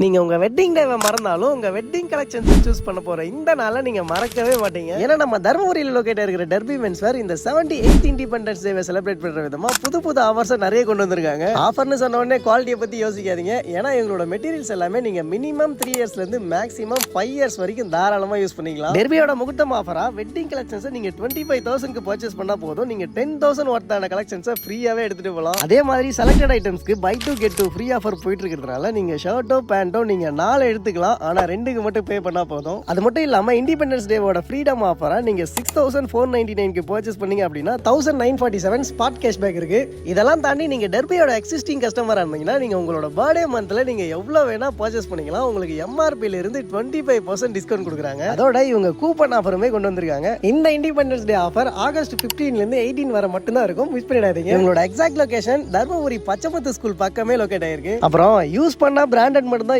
நீங்க உங்க வெட்டிங் டேவை மறந்தாலும் உங்க வெட்டிங் கலெக்ஷன்ஸ் சூஸ் பண்ண போற இந்த நாளை நீங்க மறக்கவே மாட்டீங்க. ஏன்னா நம்ம தர்மபுரியில் லொகேட் இருக்கிற டர்பி மென்ஸ் வேர் இந்த 78th இண்டிபெண்டன்ஸ் டேவை செலிப்ரேட் பண்ற விதமா புது ஆஃபர்ஸ் நிறைய கொண்டு வந்திருக்காங்க. ஆஃபர்னு சொன்ன உடனே குவாலிட்டியை பத்தி யோசிக்காதீங்க. ஏன்னா எங்களோட மெட்டீரியல்ஸ் எல்லாமே நீங்க மினிமம் 3 இயர்ஸ்ல இருந்து மேக்ஸிமம் 5 இயர்ஸ் வரைக்கும் தாராளமா யூஸ் பண்ணிக்கலாம். டர்பியோட முகூர்த்தம் ஆஃபரா வெட்டிங் கலெக்ஷன்ஸ் நீங்க 25,000க்கு பர்ச்சேஸ் பண்ணா போதும், நீங்க 10,000 ஒர்த்தான கலெக்ஷன்ஸை ஃப்ரீயாவே எடுத்துட்டு போகலாம். அதே மாதிரி செலக்டட் ஐட்டம்ஸ்க்கு பை 2 get 2 ஃப்ரீ ஆஃபர் போயிட்டு இருக்கிறதுனால நீங்க ஷர்ட்டோ பேண்டோ நீங்க 4 எடுத்துக்கலாம். ஆனா 2க்கு மட்டும் பே பண்ணா போதும். அது மட்டும் இல்லாம இண்டிபெண்டன்ஸ் டேவோட ஃப்ரீடம் ஆஃபரா நீங்க 6,499க்கு பர்ச்சேஸ் பண்ணீங்க அப்படின்னா 1,947 ஸ்பாட் கேஷ்பேக் இருக்கு. இதெல்லாம் தாண்டி நீங்க டர்பியோட எக்ஸிஸ்டிங் கஸ்டமரா இருந்தீங்கன்னா நீங்க உங்களோட பர்த்டே மந்த்ல நீங்க எவ்வளவு வேணா பர்ச்சேஸ் பண்ணிக்கலாம். உங்களுக்கு எம்ஆர்பில இருந்து 25% டிஸ்கவுண்ட் கொடுக்குறாங்க. அதோட இவங்க கூப்பன் ஆஃபருமே கொண்டு வந்திருக்காங்க. இந்த இண்டிபெண்டன்ஸ் டே ஆஃபர் ஆகஸ்ட் 15ல இருந்து 18 வரை மட்டும் தான் இருக்கும். மிஸ் பண்ணிடாதீங்க. உங்களோட exact location Dharmapuri Pachaimuthu school பக்கமே லொகேட் ஆயிருக்கு. அப்புறம் யூஸ் பண்ணா பிராண்டட் மட்டும்